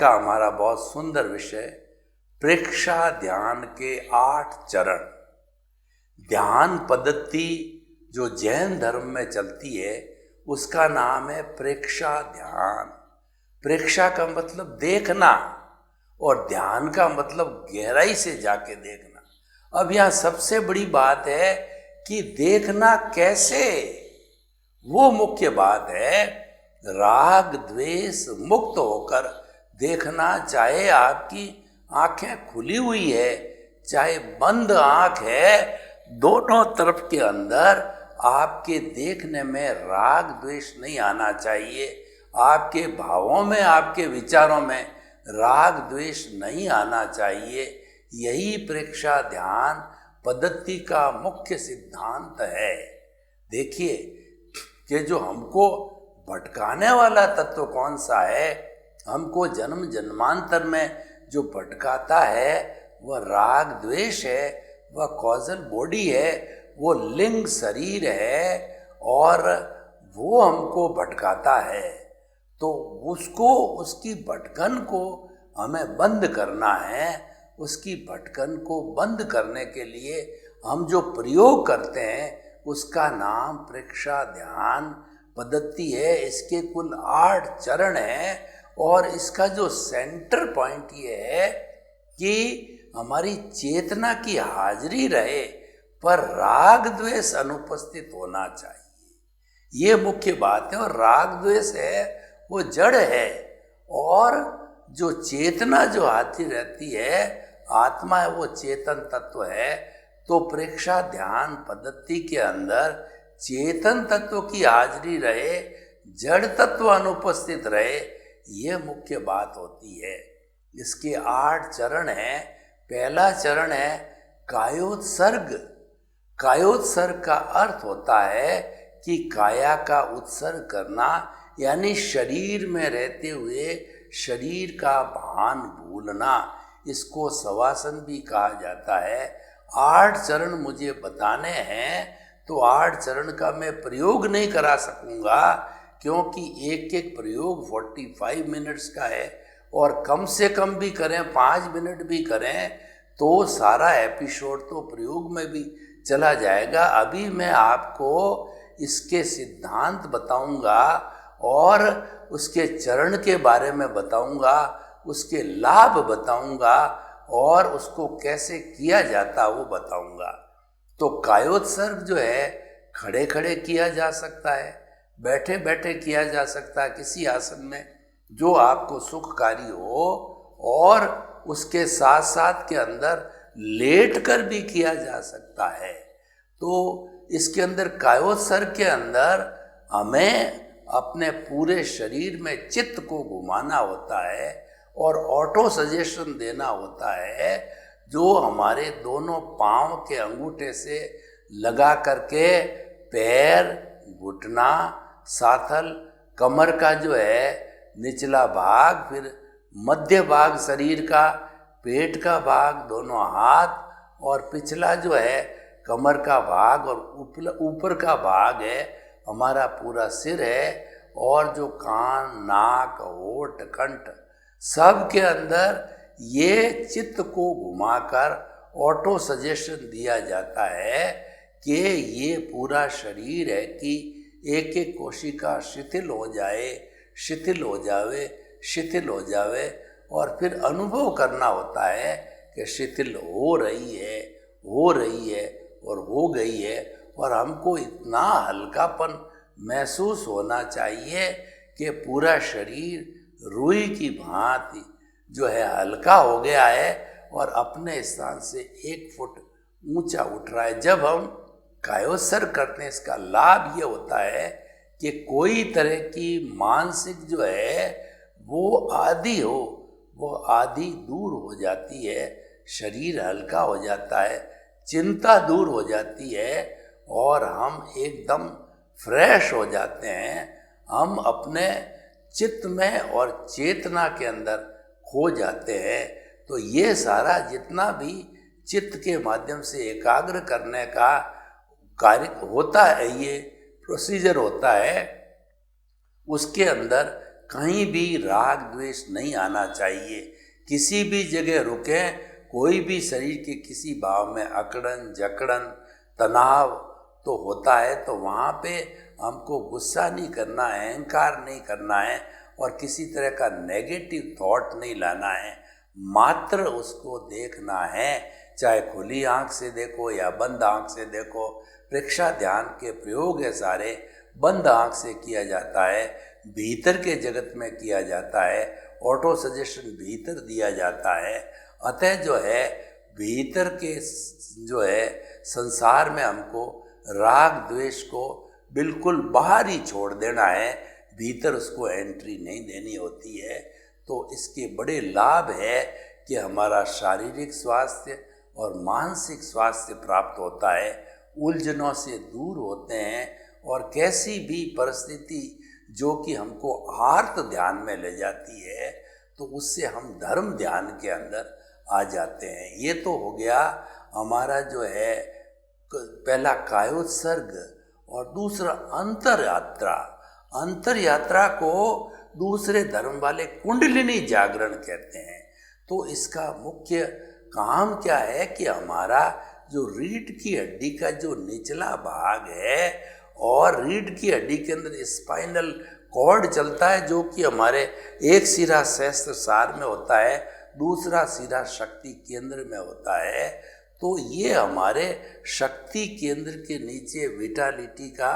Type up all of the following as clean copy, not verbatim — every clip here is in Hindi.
का हमारा बहुत सुंदर विषय प्रेक्षा ध्यान के 8 चरण। ध्यान पद्धति जो जैन धर्म में चलती है उसका नाम है प्रेक्षा ध्यान। प्रेक्षा का मतलब देखना और ध्यान का मतलब गहराई से जाके देखना। अब यहाँ सबसे बड़ी बात है कि देखना कैसे, वो मुख्य बात है। राग द्वेष मुक्त होकर देखना, चाहे आपकी आंखें खुली हुई है चाहे बंद आंख है, दोनों तरफ के अंदर आपके देखने में राग द्वेष नहीं आना चाहिए। आपके भावों में, आपके विचारों में राग द्वेष नहीं आना चाहिए। यही प्रेक्षा ध्यान पद्धति का मुख्य सिद्धांत है। देखिए कि जो हमको भटकाने वाला तत्व कौन सा है, हमको जन्म जन्मांतर में जो भटकाता है वह राग द्वेष है, वह कॉजल बॉडी है, वो लिंग शरीर है और वो हमको भटकाता है। तो उसको, उसकी भटकन को हमें बंद करना है। उसकी भटकन को बंद करने के लिए हम जो प्रयोग करते हैं उसका नाम प्रेक्षा ध्यान पद्धति है। इसके कुल 8 चरण हैं और इसका जो सेंटर पॉइंट ये है कि हमारी चेतना की हाजिरी रहे पर राग द्वेष अनुपस्थित होना चाहिए। ये मुख्य बात है। और राग द्वेष है वो जड़ है और जो चेतना जो आती रहती है, आत्मा है, वो चेतन तत्व है। तो प्रेक्षा ध्यान पद्धति के अंदर चेतन तत्व की हाजिरी रहे, जड़ तत्व अनुपस्थित रहे, ये मुख्य बात होती है। इसके 8 चरण हैं। पहला चरण है कायोत्सर्ग। कायोत्सर्ग का अर्थ होता है कि काया का उत्सर्ग करना, यानी शरीर में रहते हुए शरीर का भान भूलना। इसको शवासन भी कहा जाता है। 8 चरण मुझे बताने हैं तो 8 चरण का मैं प्रयोग नहीं करा सकूंगा, क्योंकि एक एक प्रयोग 45 मिनट्स का है और कम से कम भी करें 5 मिनट भी करें तो सारा एपिसोड तो प्रयोग में भी चला जाएगा। अभी मैं आपको इसके सिद्धांत बताऊंगा और उसके चरण के बारे में बताऊंगा, उसके लाभ बताऊंगा और उसको कैसे किया जाता वो बताऊंगा। तो कायोत्सर्ग जो है खड़े खड़े किया जा सकता है, बैठे बैठे किया जा सकता है, किसी आसन में जो आपको सुखकारी हो, और उसके साथ साथ के अंदर लेट कर भी किया जा सकता है। तो इसके अंदर कायोत्सर्ग के अंदर हमें अपने पूरे शरीर में चित्त को घुमाना होता है और ऑटो सजेशन देना होता है, जो हमारे दोनों पांव के अंगूठे से लगा करके पैर, घुटना, साथल, कमर का जो है निचला भाग, फिर मध्य भाग शरीर का, पेट का भाग, दोनों हाथ और पिछला जो है कमर का भाग और ऊपर का भाग है हमारा पूरा सिर है। और जो कान, नाक, होठ, कंठ, सब के अंदर ये चित्त को घुमाकर ऑटो सजेशन दिया जाता है कि ये पूरा शरीर है कि एक एक कोशिका शिथिल हो जाए, शिथिल हो जावे, शिथिल हो जावे, और फिर अनुभव करना होता है कि शिथिल हो रही है, हो रही है और हो गई है। और हमको इतना हल्कापन महसूस होना चाहिए कि पूरा शरीर रुई की भांति जो है हल्का हो गया है और अपने स्थान से 1 फुट ऊंचा उठ रहा है। जब हम कायोत्सर्ग करते हैं इसका लाभ ये होता है कि कोई तरह की मानसिक जो है वो आदि हो, वो आदि दूर हो जाती है, शरीर हल्का हो जाता है, चिंता दूर हो जाती है और हम एकदम फ्रेश हो जाते हैं। हम अपने चित्त में और चेतना के अंदर खो जाते हैं। तो ये सारा जितना भी चित्त के माध्यम से एकाग्र करने का कार्य होता है, ये प्रोसीजर होता है, उसके अंदर कहीं भी राग द्वेष नहीं आना चाहिए। किसी भी जगह रुकें, कोई भी शरीर के किसी भाव में अकड़न जकड़न तनाव तो होता है, तो वहाँ पे हमको गुस्सा नहीं करना है, अहंकार नहीं करना है और किसी तरह का नेगेटिव थॉट नहीं लाना है। मात्र उसको देखना है, चाहे खुली आंख से देखो या बंद आंख से देखो। प्रेक्षा ध्यान के प्रयोग है सारे बंद आंख से किया जाता है, भीतर के जगत में किया जाता है, ऑटो सजेशन भीतर दिया जाता है। अतः जो है भीतर के जो है संसार में हमको राग द्वेष को बिल्कुल बाहर ही छोड़ देना है, भीतर उसको एंट्री नहीं देनी होती है। तो इसके बड़े लाभ है कि हमारा शारीरिक स्वास्थ्य और मानसिक स्वास्थ्य प्राप्त होता है, उलझनों से दूर होते हैं और कैसी भी परिस्थिति जो कि हमको आर्त ध्यान में ले जाती है तो उससे हम धर्म ध्यान के अंदर आ जाते हैं। ये तो हो गया हमारा जो है पहला कायोत्सर्ग और दूसरा अंतर यात्रा। अंतर यात्रा को दूसरे धर्म वाले कुंडलिनी जागरण कहते हैं। तो इसका मुख्य काम क्या है कि हमारा जो रीढ़ की हड्डी का जो निचला भाग है और रीढ़ की हड्डी के अंदर स्पाइनल कॉर्ड चलता है, जो कि हमारे एक सिरा सहस्त्रसार में होता है, दूसरा सिरा शक्ति केंद्र में होता है। तो ये हमारे शक्ति केंद्र के नीचे विटालिटी का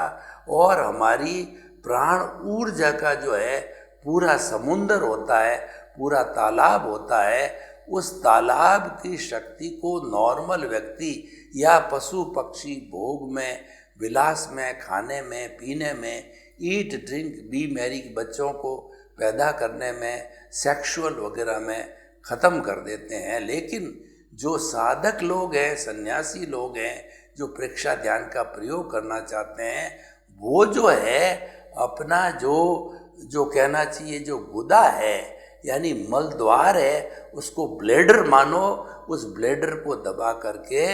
और हमारी प्राण ऊर्जा का जो है पूरा समुंदर होता है, पूरा तालाब होता है। उस तालाब की शक्ति को नॉर्मल व्यक्ति या पशु पक्षी भोग में, विलास में, खाने में, पीने में, ईट ड्रिंक बी मैरी बच्चों को पैदा करने में, सेक्सुअल वगैरह में ख़त्म कर देते हैं। लेकिन जो साधक लोग हैं, सन्यासी लोग हैं, जो प्रेक्षा ध्यान का प्रयोग करना चाहते हैं, वो जो है अपना जो कहना चाहिए जो गुदा है यानी मल द्वार है उसको ब्लेडर मानो, उस ब्लेडर को दबा करके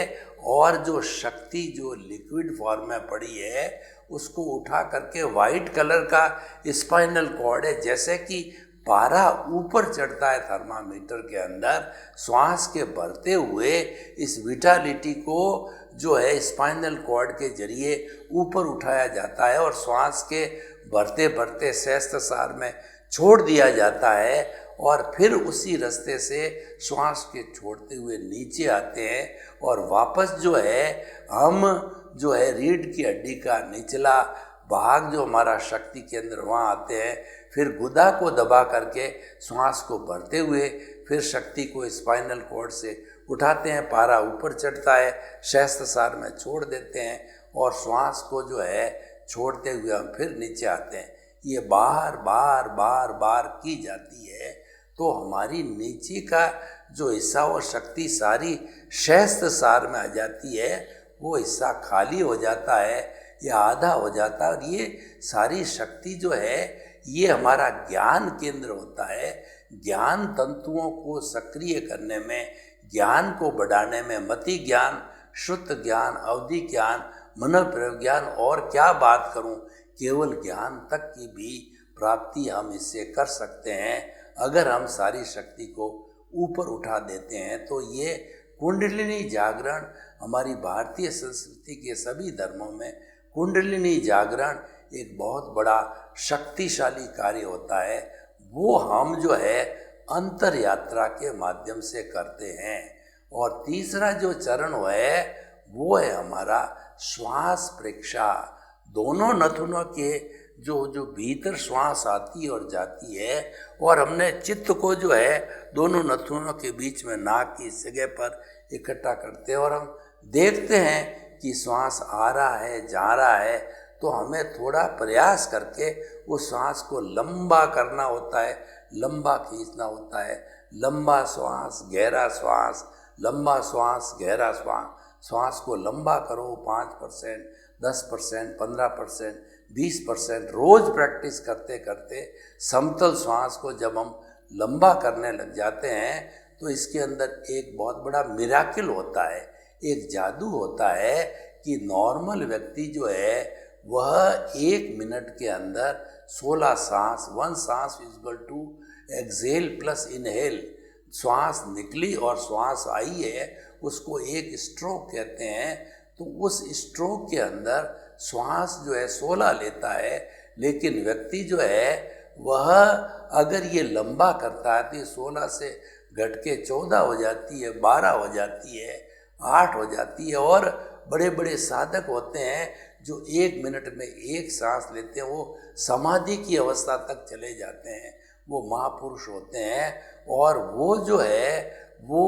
और जो शक्ति जो लिक्विड फॉर्म में पड़ी है उसको उठा करके वाइट कलर का स्पाइनल कॉर्ड है, जैसे कि पारा ऊपर चढ़ता है थर्मामीटर के अंदर, श्वास के भरते हुए इस विटालिटी को जो है स्पाइनल कॉर्ड के जरिए ऊपर उठाया जाता है और श्वास के भरते भरते सहस्त्रसार में छोड़ दिया जाता है और फिर उसी रास्ते से श्वास के छोड़ते हुए नीचे आते हैं और वापस जो है हम जो है रीढ़ की हड्डी का निचला भाग जो हमारा शक्ति केंद्र वहाँ आते हैं, फिर गुदा को दबा करके श्वास को भरते हुए फिर शक्ति को स्पाइनल कॉर्ड से उठाते हैं, पारा ऊपर चढ़ता है, सहस्त्रसार में छोड़ देते हैं और श्वास को जो है छोड़ते हुए हम फिर नीचे आते हैं। ये बार बार बार बार की जाती है तो हमारी नीचे का जो हिस्सा वो शक्ति सारी सहस्त्रसार में आ जाती है, वो हिस्सा खाली हो जाता है या आधा हो जाता है और ये सारी शक्ति जो है ये हमारा ज्ञान केंद्र होता है। ज्ञान तंतुओं को सक्रिय करने में, ज्ञान को बढ़ाने में, मति ज्ञान, शुद्ध ज्ञान, अवधि ज्ञान, मनोप्रयोग ज्ञान और क्या बात करूं, केवल ज्ञान तक की भी प्राप्ति हम इससे कर सकते हैं अगर हम सारी शक्ति को ऊपर उठा देते हैं। तो ये कुंडलिनी जागरण हमारी भारतीय संस्कृति के सभी धर्मों में कुंडलिनी जागरण एक बहुत बड़ा शक्तिशाली कार्य होता है, वो हम जो है अंतर यात्रा के माध्यम से करते हैं। और तीसरा जो चरण है वो है हमारा श्वास प्रेक्षा। दोनों नथुनों के जो भीतर श्वास आती और जाती है और हमने चित्त को जो है दोनों नथुनों के बीच में नाक की इस जगह पर इकट्ठा करते हैं और हम देखते हैं कि श्वास आ रहा है, जा रहा है, तो हमें थोड़ा प्रयास करके उस श्वास को लंबा करना होता है, लंबा खींचना होता है। लंबा श्वास, गहरा श्वास, लंबा श्वास, गहरा श्वास। श्वास को लंबा करो 5%, 10%, 15%, 20%। रोज प्रैक्टिस करते करते समतल श्वास को जब हम लंबा करने लग जाते हैं तो इसके अंदर एक बहुत बड़ा मिराकिल होता है, एक जादू होता है कि नॉर्मल व्यक्ति जो है वह 1 मिनट के अंदर 16 सांस, 1 सांस equal to exhale plus inhale, श्वास निकली और श्वास आई है, उसको एक स्ट्रोक कहते हैं। तो उस स्ट्रोक के अंदर श्वास जो है 16 लेता है, लेकिन व्यक्ति जो है वह अगर ये लंबा करता है तो ये 16 से घट के 14 हो जाती है, 12 हो जाती है, 8 हो जाती है। और बड़े बड़े साधक होते हैं जो 1 मिनट में एक सांस लेते हैं, वो समाधि की अवस्था तक चले जाते हैं, वो महापुरुष होते हैं। और वो जो है वो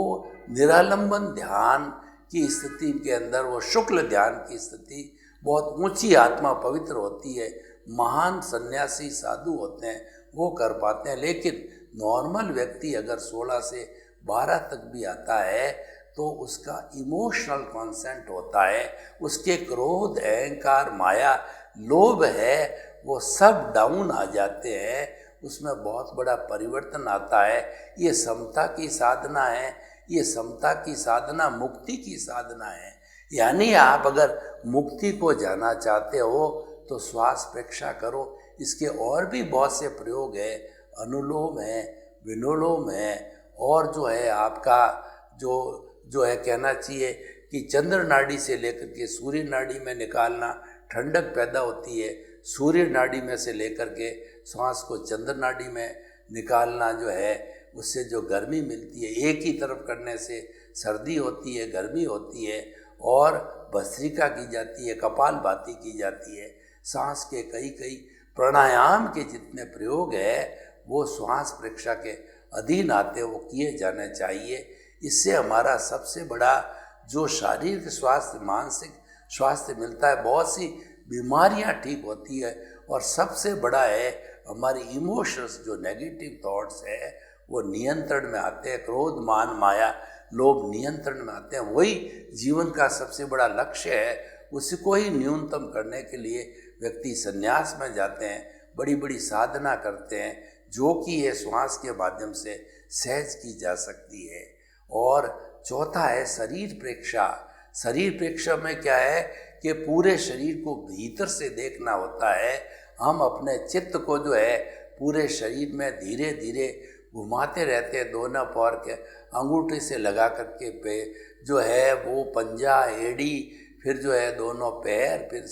निरालंबन ध्यान की स्थिति के अंदर, वो शुक्ल ध्यान की स्थिति, बहुत ऊंची आत्मा पवित्र होती है, महान सन्यासी साधु होते हैं वो कर पाते हैं। लेकिन नॉर्मल व्यक्ति अगर 16 से 12 तक भी आता है तो उसका इमोशनल कॉन्सेंट होता है, उसके क्रोध, अहंकार, माया, लोभ है, वो सब डाउन आ जाते हैं, उसमें बहुत बड़ा परिवर्तन आता है। ये समता की साधना है, ये समता की साधना मुक्ति की साधना है। यानी आप अगर मुक्ति को जाना चाहते हो तो श्वास प्रेक्षा करो। इसके और भी बहुत से प्रयोग है, अनुलोम है, विलोम है, और जो है आपका जो है कहना चाहिए कि चंद्र नाड़ी से लेकर के सूर्य नाड़ी में निकालना, ठंडक पैदा होती है। सूर्य नाड़ी में से लेकर के श्वास को चंद्र नाड़ी में निकालना जो है, उससे जो गर्मी मिलती है, एक ही तरफ करने से सर्दी होती है, गर्मी होती है। और भस्त्रिका की जाती है, कपालभाति की जाती है। सांस के कई प्राणायाम के जितने प्रयोग है वो श्वास प्रेक्षा के अधीन आते, वो किए जाने चाहिए। इससे हमारा सबसे बड़ा जो शारीरिक स्वास्थ्य, मानसिक स्वास्थ्य मिलता है, बहुत सी बीमारियां ठीक होती है। और सबसे बड़ा है हमारी इमोशंस, जो नेगेटिव थॉट्स है वो नियंत्रण में आते हैं। क्रोध, मान, माया, लोभ नियंत्रण में आते हैं। वही जीवन का सबसे बड़ा लक्ष्य है। उसको ही न्यूनतम करने के लिए व्यक्ति संन्यास में जाते हैं, बड़ी बड़ी साधना करते हैं, जो कि ये श्वास के माध्यम से सहज की जा सकती है। और चौथा है शरीर प्रेक्षा। शरीर प्रेक्षा में क्या है कि पूरे शरीर को भीतर से देखना होता है। हम अपने चित्त को जो है पूरे शरीर में धीरे धीरे घुमाते रहते हैं, दोनों पैर के अंगूठे से लगा करके पे जो है वो पंजा, एड़ी, फिर जो है दोनों पैर, फिर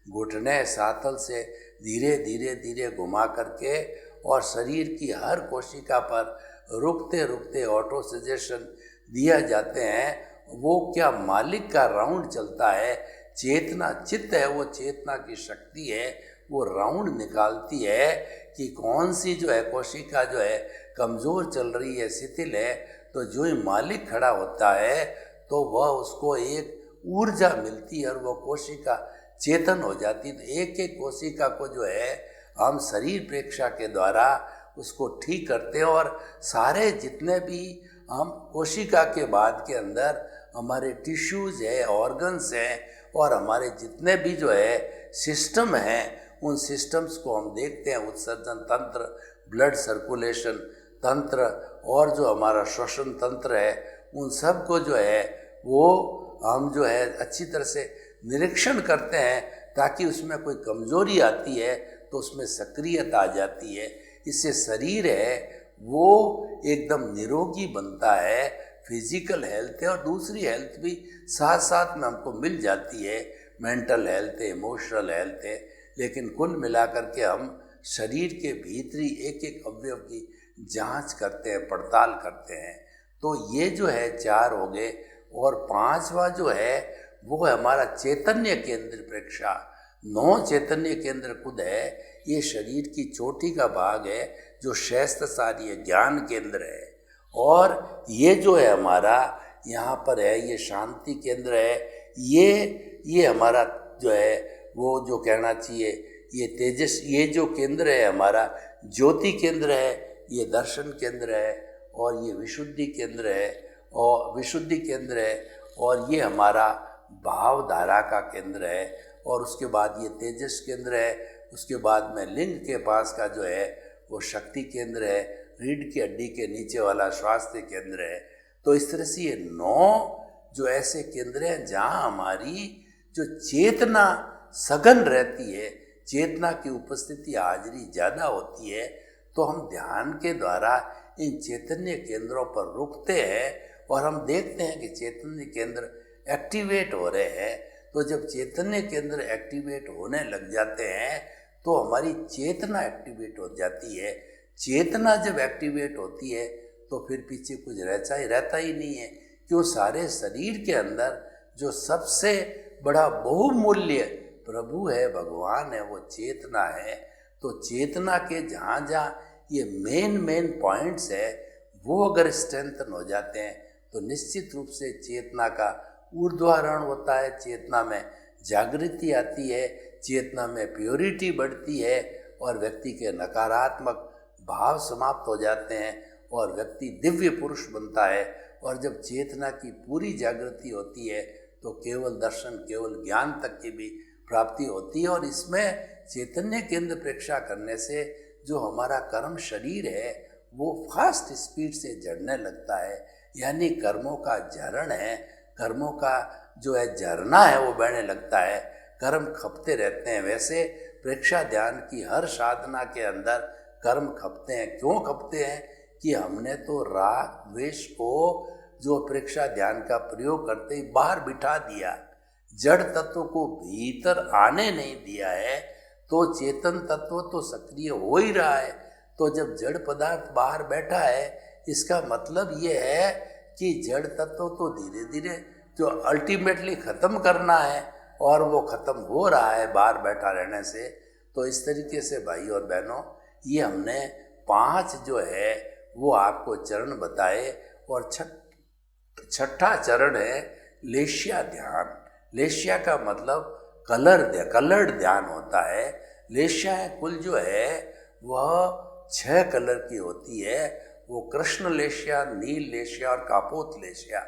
घुटने, सातल से धीरे धीरे धीरे घुमा करके, और शरीर की हर कोशिका पर रुकते रुकते ऑटो सजेशन दिया जाते हैं। वो क्या मालिक का राउंड चलता है, चेतना, चित्त है, वो चेतना की शक्ति है, वो राउंड निकालती है कि कौन सी जो है कोशिका जो है कमज़ोर चल रही है, शिथिल है। तो जो ही मालिक खड़ा होता है तो वह उसको एक ऊर्जा मिलती है और वह कोशिका चेतन हो जाती है। तो एक एक कोशिका को जो है हम शरीर प्रेक्षा के द्वारा उसको ठीक करते हैं। और सारे जितने भी हम कोशिका के बाद के अंदर हमारे टिश्यूज़ है, ऑर्गन्स हैं, और हमारे जितने भी जो है सिस्टम हैं, उन सिस्टम्स को हम देखते हैं। उत्सर्जन तंत्र, ब्लड सर्कुलेशन तंत्र, और जो हमारा श्वसन तंत्र है, उन सब को जो है वो हम जो है अच्छी तरह से निरीक्षण करते हैं, ताकि उसमें कोई कमजोरी आती है तो उसमें सक्रियता आ जाती है। इससे शरीर है वो एकदम निरोगी बनता है। फिजिकल हेल्थ है और दूसरी हेल्थ भी साथ साथ में हमको मिल जाती है, मेंटल हेल्थ है, इमोशनल हेल्थ है। लेकिन कुल मिलाकर के हम शरीर के भीतरी एक एक अवयव की जांच करते हैं, पड़ताल करते हैं। तो ये जो है 4 हो गए। और 5वां जो है वो है हमारा चैतन्य केंद्र प्रेक्षा। 9 चैतन्य केंद्र खुद है, ये शरीर की चोटी का भाग है जो सहस्त्रसारी है, ज्ञान केंद्र है। और ये जो है हमारा यहाँ पर है, ये शांति केंद्र है। ये हमारा जो है वो जो कहना चाहिए ये तेजस, ये जो केंद्र है हमारा ज्योति केंद्र है, ये दर्शन केंद्र है, और ये विशुद्धि केंद्र है, और विशुद्धि केंद्र है, और ये हमारा भावधारा का केंद्र है। और उसके बाद ये तेजस केंद्र है। उसके बाद में लिंग के पास का जो है वो शक्ति केंद्र है। रीढ़ की हड्डी के नीचे वाला स्वास्थ्य केंद्र है। तो इस तरह से ये 9 जो ऐसे केंद्र हैं जहाँ हमारी जो चेतना सघन रहती है, चेतना की उपस्थिति हाजिरी ज़्यादा होती है, तो हम ध्यान के द्वारा इन चैतन्य केंद्रों पर रुकते हैं और हम देखते हैं कि चैतन्य केंद्र एक्टिवेट हो रहे हैं। तो जब चैतन्य केंद्र एक्टिवेट होने लग जाते हैं तो हमारी चेतना एक्टिवेट हो जाती है। चेतना जब एक्टिवेट होती है तो फिर पीछे कुछ रहता ही नहीं है, क्यों? सारे शरीर के अंदर जो सबसे बड़ा बहुमूल्य प्रभु है, भगवान है, वो चेतना है। तो चेतना के जहाँ जहाँ ये मेन पॉइंट्स है वो अगर स्ट्रेंथन हो जाते हैं तो निश्चित रूप से चेतना का ऊर्ध्वारोहण होता है, चेतना में जागृति आती है, चेतना में प्योरिटी बढ़ती है और व्यक्ति के नकारात्मक भाव समाप्त हो जाते हैं और व्यक्ति दिव्य पुरुष बनता है। और जब चेतना की पूरी जागृति होती है तो केवल दर्शन, केवल ज्ञान तक की भी प्राप्ति होती है। और इसमें चैतन्य केंद्र प्रेक्षा करने से जो हमारा कर्म शरीर है वो फास्ट स्पीड से झड़ने लगता है, यानी कर्मों का झरण है, कर्मों का जो है झरना है वो बहने लगता है, कर्म खपते रहते हैं। वैसे प्रेक्षा ध्यान की हर साधना के अंदर कर्म खपते हैं। क्यों खपते हैं? कि हमने तो राग द्वेष को जो प्रेक्षा ध्यान का प्रयोग करते ही बाहर बिठा दिया, जड़ तत्व को भीतर आने नहीं दिया है, तो चेतन तत्व तो सक्रिय हो ही रहा है। तो जब जड़ पदार्थ बाहर बैठा है, इसका मतलब ये है कि जड़ तत्व तो धीरे धीरे जो अल्टीमेटली ख़त्म करना है और वो ख़त्म हो रहा है बाहर बैठा रहने से। तो इस तरीके से भाई और बहनों, ये हमने 5 जो है वो आपको चरण बताए। और छठा चरण है लेश्या ध्यान। लेश्या का मतलब कलर्ड ध्यान होता है। लेश्या कुल जो है वह 6 कलर की होती है। वो कृष्ण लेश्या, नील लेश्या और कापोत लेश्या।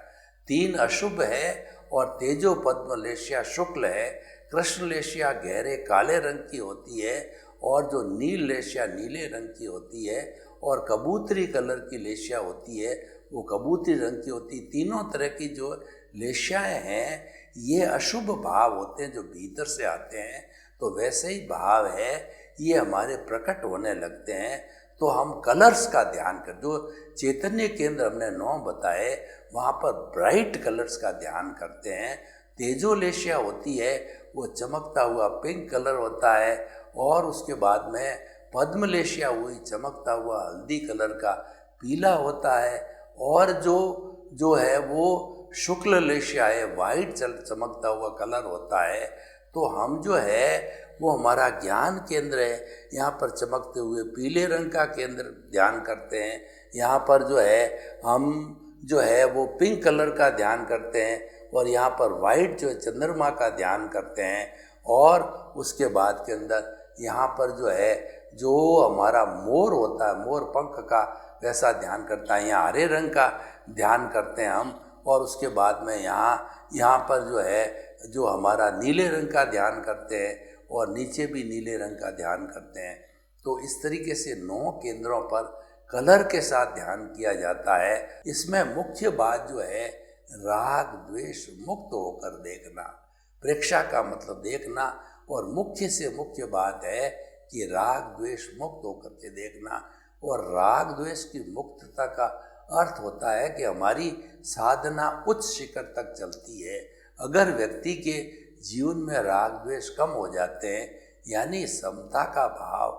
3 अशुभ है और तेजो पद्म लेश्या शुक्ल है। कृष्ण लेश्या गहरे काले रंग की होती है और जो नील लेश्या नीले रंग की होती है और कबूतरी कलर की लेश्या होती है वो कबूतरी रंग की होती है। तीनों तरह की जो लेश्याएँ हैं ये अशुभ भाव होते हैं जो भीतर से आते हैं। तो वैसे ही भाव है ये हमारे प्रकट होने लगते हैं। तो हम कलर्स का ध्यान कर, जो चैतन्य केंद्र हमने 9 बताए वहाँ पर ब्राइट कलर्स का ध्यान करते हैं। तेजो लेश्या होती है वो चमकता हुआ पिंक कलर होता है और उसके बाद में पद्म लेश्या हुई चमकता हुआ हल्दी कलर का पीला होता है और जो है वो शुक्ल लेश्या है वाइट चमकता हुआ कलर होता है। तो हम जो है वो हमारा ज्ञान केंद्र है, यहाँ पर चमकते हुए पीले रंग का केंद्र ध्यान करते हैं। यहाँ पर जो है हम जो है वो पिंक कलर का ध्यान करते हैं और यहाँ पर वाइट जो है चंद्रमा का ध्यान करते हैं। और उसके बाद के अंदर यहाँ पर जो है जो हमारा मोर होता है, मोर पंख का वैसा ध्यान करता है। यहाँ हरे रंग का ध्यान करते हैं हम। और उसके बाद में यहाँ पर जो है जो हमारा नीले रंग का ध्यान करते हैं और नीचे भी नीले रंग का ध्यान करते हैं। तो इस तरीके से 9 केंद्रों पर कलर के साथ ध्यान किया जाता है। इसमें मुख्य बात जो है राग द्वेष मुक्त होकर देखना। प्रेक्षा का मतलब देखना और मुख्य से मुख्य बात है कि राग द्वेष मुक्त होकर के देखना। और राग द्वेष की मुक्तता का अर्थ होता है कि हमारी साधना उच्च शिखर तक चलती है। अगर व्यक्ति के जीवन में राग द्वेष कम हो जाते हैं, यानी समता का भाव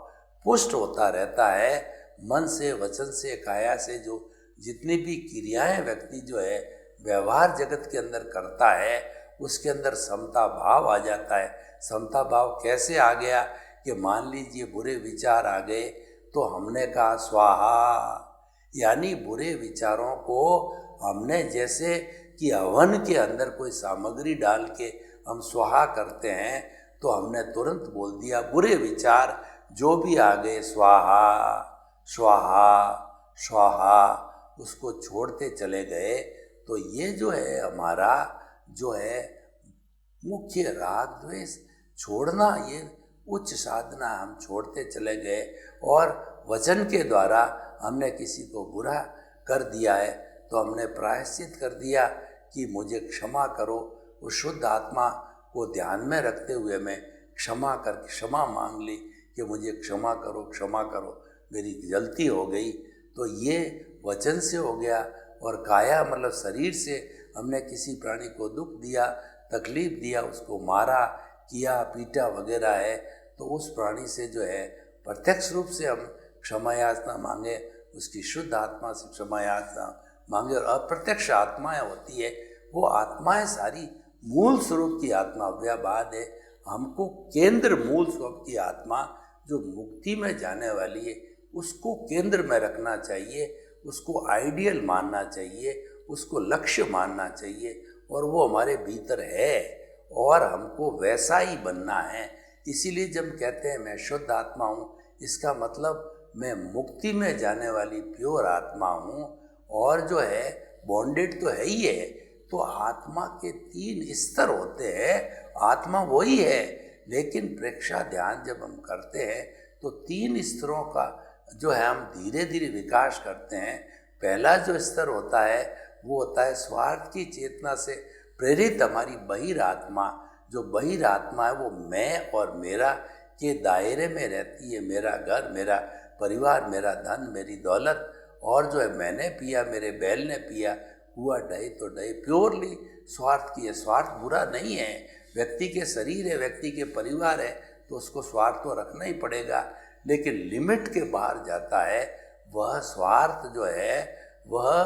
पुष्ट होता रहता है, मन से, वचन से, काया से जो जितनी भी क्रियाएं व्यक्ति जो है व्यवहार जगत के अंदर करता है उसके अंदर समता भाव आ जाता है। समता भाव कैसे आ गया कि मान लीजिए बुरे विचार आ गए तो हमने कहा स्वाहा, यानी बुरे विचारों को हमने जैसे कि हवन के अंदर कोई सामग्री डाल के हम स्वाहा करते हैं तो हमने तुरंत बोल दिया बुरे विचार जो भी आ गए स्वाहा स्वाहा स्वाहा, उसको छोड़ते चले गए। तो ये जो है हमारा जो है मुख्य राग द्वेष छोड़ना, ये उच्च साधना हम छोड़ते चले गए। और वचन के द्वारा हमने किसी को बुरा कर दिया है तो हमने प्रायश्चित कर दिया कि मुझे क्षमा करो। उस शुद्ध आत्मा को ध्यान में रखते हुए मैं क्षमा करके क्षमा मांग ली कि मुझे क्षमा करो, मेरी गलती हो गई। तो ये वचन से हो गया। और काया मतलब शरीर से हमने किसी प्राणी को दुख दिया, तकलीफ दिया, उसको मारा, किया, पीटा वगैरह है, तो उस प्राणी से जो है प्रत्यक्ष रूप से हम क्षमा याचना मांगे, उसकी शुद्ध आत्मा से क्षमा याचना मांगे। और अप्रत्यक्ष आत्माएं होती है, वो आत्माएं सारी मूल स्वरूप की आत्मा व्यवहार है। हमको केंद्र मूल स्वरूप की आत्मा जो मुक्ति में जाने वाली है उसको केंद्र में रखना चाहिए, उसको आइडियल मानना चाहिए, उसको लक्ष्य मानना चाहिए, और वो हमारे भीतर है और हमको वैसा ही बनना है। इसीलिए जब कहते हैं मैं शुद्ध आत्मा हूँ, इसका मतलब मैं मुक्ति में जाने वाली प्योर आत्मा हूँ। और जो है बॉन्डेड तो है ही है। तो आत्मा के 3 स्तर होते हैं, आत्मा वही है, लेकिन प्रेक्षा ध्यान जब हम करते हैं तो 3 स्तरों का जो है हम धीरे धीरे विकास करते हैं। पहला जो स्तर होता है वो होता है स्वार्थ की चेतना से प्रेरित हमारी बहिरात्मा। जो बहिरात्मा है वो मैं और मेरा के दायरे में रहती है। मेरा घर, मेरा परिवार, मेरा धन, मेरी दौलत, और जो है मैंने पिया, मेरे बैल ने पिया, हुआ डहे तो डहे, प्योरली स्वार्थ की है। स्वार्थ बुरा नहीं है, व्यक्ति के शरीर है, व्यक्ति के परिवार है, तो उसको स्वार्थ तो रखना ही पड़ेगा, लेकिन लिमिट के बाहर जाता है वह स्वार्थ जो है वह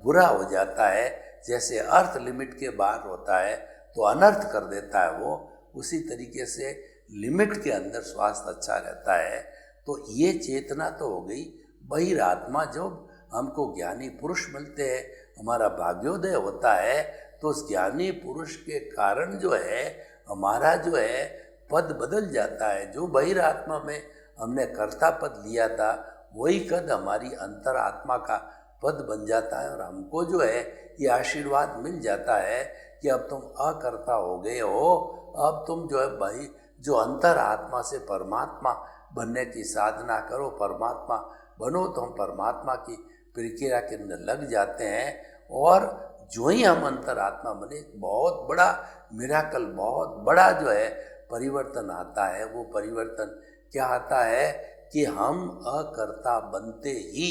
बुरा हो जाता है। जैसे अर्थ लिमिट के बाहर होता है तो अनर्थ कर देता है वो, उसी तरीके से लिमिट के अंदर स्वास्थ्य अच्छा रहता है। तो ये चेतना तो हो गई बहिरात्मा। जब हमको ज्ञानी पुरुष मिलते हैं, हमारा भाग्योदय होता है, तो उस ज्ञानी पुरुष के कारण जो है हमारा जो है पद बदल जाता है। जो बहिरात्मा में हमने कर्ता पद लिया था वही कद हमारी अंतरात्मा का पद बन जाता है, और हमको जो है ये आशीर्वाद मिल जाता है कि अब तुम अकर्ता हो गए हो, अब तुम जो है भाई जो अंतरात्मा से परमात्मा बनने की साधना करो, परमात्मा बनो। तो हम परमात्मा की प्रक्रिया के अंदर लग जाते हैं, और जो ही हम अंतरात्मा बने बहुत बड़ा मिराकल, बहुत बड़ा जो है परिवर्तन आता है। वो परिवर्तन क्या आता है कि हम अकर्ता बनते ही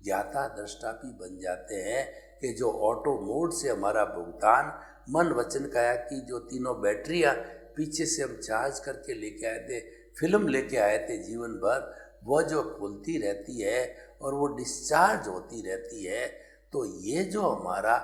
ज्ञाता दृष्टा भी बन जाते हैं। कि जो ऑटो मोड से हमारा भुगतान मन वचन काया की जो 3 बैटरियाँ पीछे से हम चार्ज करके लेके आए थे, फिल्म लेके आए थे जीवन भर, वह जो खुलती रहती है और वो डिस्चार्ज होती रहती है। तो ये जो हमारा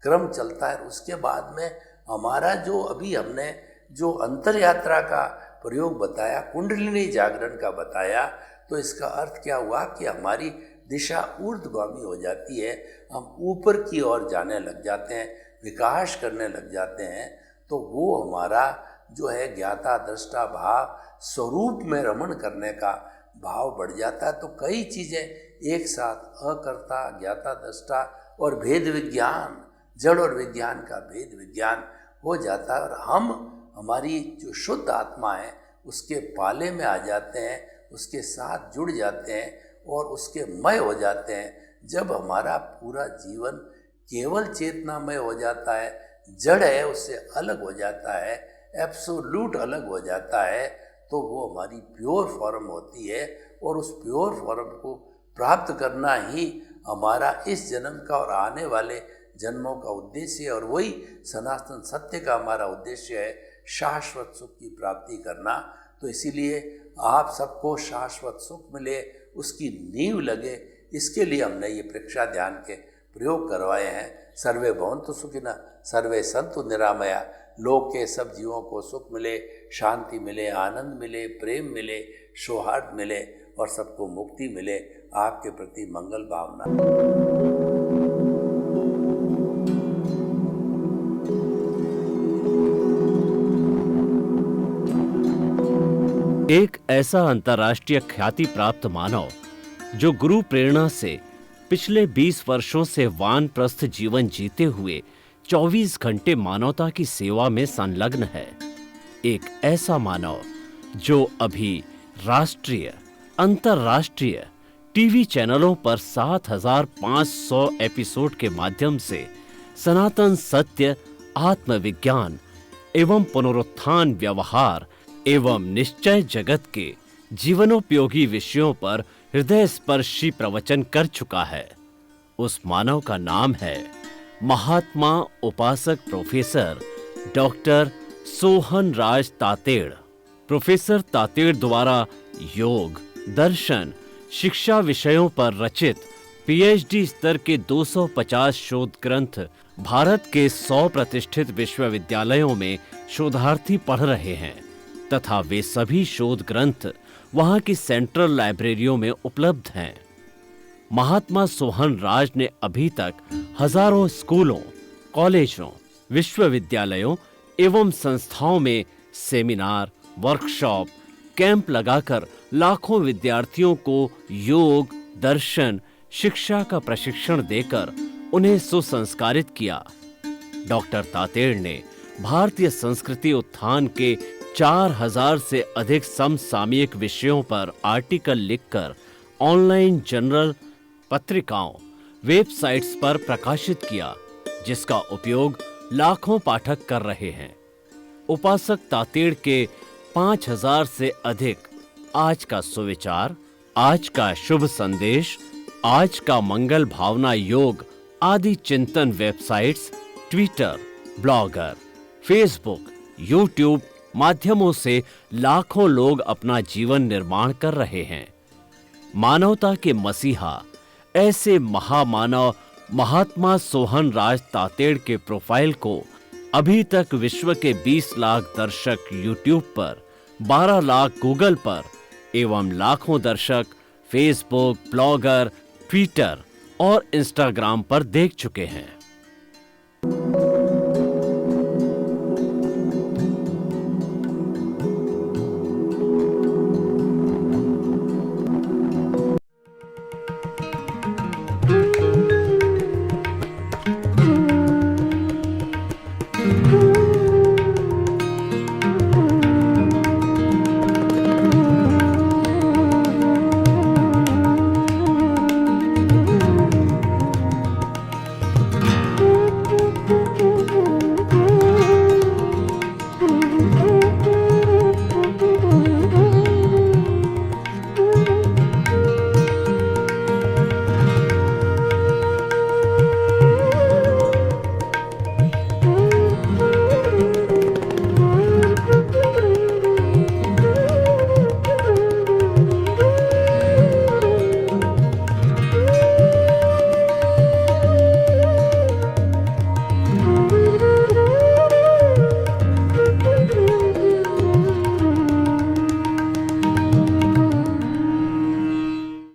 क्रम चलता है, उसके बाद में हमारा जो अभी हमने जो अंतर यात्रा का प्रयोग बताया, कुंडलिनी जागरण का बताया, तो इसका अर्थ क्या हुआ कि हमारी दिशा ऊर्ध्वगामी हो जाती है, हम ऊपर की ओर जाने लग जाते हैं, विकास करने लग जाते हैं। तो वो हमारा जो है ज्ञाता दृष्टा भाव, स्वरूप में रमण करने का भाव बढ़ जाता है। तो कई चीज़ें एक साथ, अकर्ता, ज्ञाता दृष्टा और भेद विज्ञान, जड़ और विज्ञान का भेद विज्ञान हो जाता है, और हम हमारी जो शुद्ध आत्मा है उसके पाले में आ जाते हैं, उसके साथ जुड़ जाते हैं और उसके मय हो जाते हैं। जब हमारा पूरा जीवन केवल चेतनामय हो जाता है, जड़ है उससे अलग हो जाता है, एब्सोल्यूट अलग हो जाता है, तो वो हमारी प्योर फॉर्म होती है। और उस प्योर फॉर्म को प्राप्त करना ही हमारा इस जन्म का और आने वाले जन्मों का उद्देश्य है, और वही सनातन सत्य का हमारा उद्देश्य है, शाश्वत सुख की प्राप्ति करना। तो इसीलिए आप सबको शाश्वत सुख मिले, उसकी नींव लगे, इसके लिए हमने ये प्रेक्षा ध्यान के प्रयोग करवाए हैं। सर्वे भवन्तु सुखिनः, सर्वे सन्तु निरामया। लोक के सब जीवों को सुख मिले, शांति मिले, आनंद मिले, प्रेम मिले, सौहार्द मिले, और सबको मुक्ति मिले। आपके प्रति मंगल भावना। एक ऐसा अंतर्राष्ट्रीय ख्याति प्राप्त मानव जो गुरु प्रेरणा से पिछले 20 वर्षों से वानप्रस्थ जीवन जीते हुए 24 घंटे मानवता की सेवा में संलग्न है। एक ऐसा मानव जो अभी राष्ट्रीय, अंतर्राष्ट्रीय टीवी चैनलों पर 7,500 एपिसोड के माध्यम से सनातन सत्य, आत्मविज्ञान एवं पुनरुत्थान व्यवहार एवं निश्चय जगत के जीवनोपयोगी विषयों पर हृदय स्पर्शी प्रवचन कर चुका है। उस मानव का नाम है महात्मा उपासक प्रोफेसर डॉक्टर सोहन राज तातेड़। प्रोफेसर तातेड़ द्वारा योग, दर्शन, शिक्षा विषयों पर रचित पीएचडी स्तर के 250 शोध ग्रंथ भारत के 100 प्रतिष्ठित विश्वविद्यालयों में शोधार्थी पढ़ रहे हैं तथा वे सभी शोध ग्रंथ वहां की सेंट्रल लाइब्रेरियों में उपलब्ध हैं। महात्मा सोहन राज ने अभी तक हजारों स्कूलों, कॉलेजों, विश्वविद्यालयों एवं संस्थाओं में सेमिनार, वर्कशॉप, कैंप लगाकर लाखों विद्यार्थियों को योग, दर्शन, शिक्षा का प्रशिक्षण देकर उन्हें सुसंस्कारित किया। डॉक्टर तातेड़ ने भारतीय संस्कृति उत्थान के 4000 से अधिक समसामयिक विषयों पर आर्टिकल लिखकर ऑनलाइन जर्नल, पत्रिकाओं, वेबसाइट्स पर प्रकाशित किया, जिसका उपयोग लाखों पाठक कर रहे हैं। उपासक तातेड़ के 5000 से अधिक आज का सुविचार, आज का शुभ संदेश, आज का मंगल भावना योग आदि चिंतन websites, Twitter, blogger, Facebook, YouTube माध्यमों से लाखों लोग अपना जीवन निर्माण कर रहे हैं। मानवता के मसीहा ऐसे महामानव महात्मा सोहन राज तातेड़ के प्रोफाइल को अभी तक विश्व के 20 लाख दर्शक यूट्यूब पर, 12 लाख गूगल पर एवं लाखों दर्शक फेसबुक, ब्लॉगर, ट्विटर और इंस्टाग्राम पर देख चुके हैं।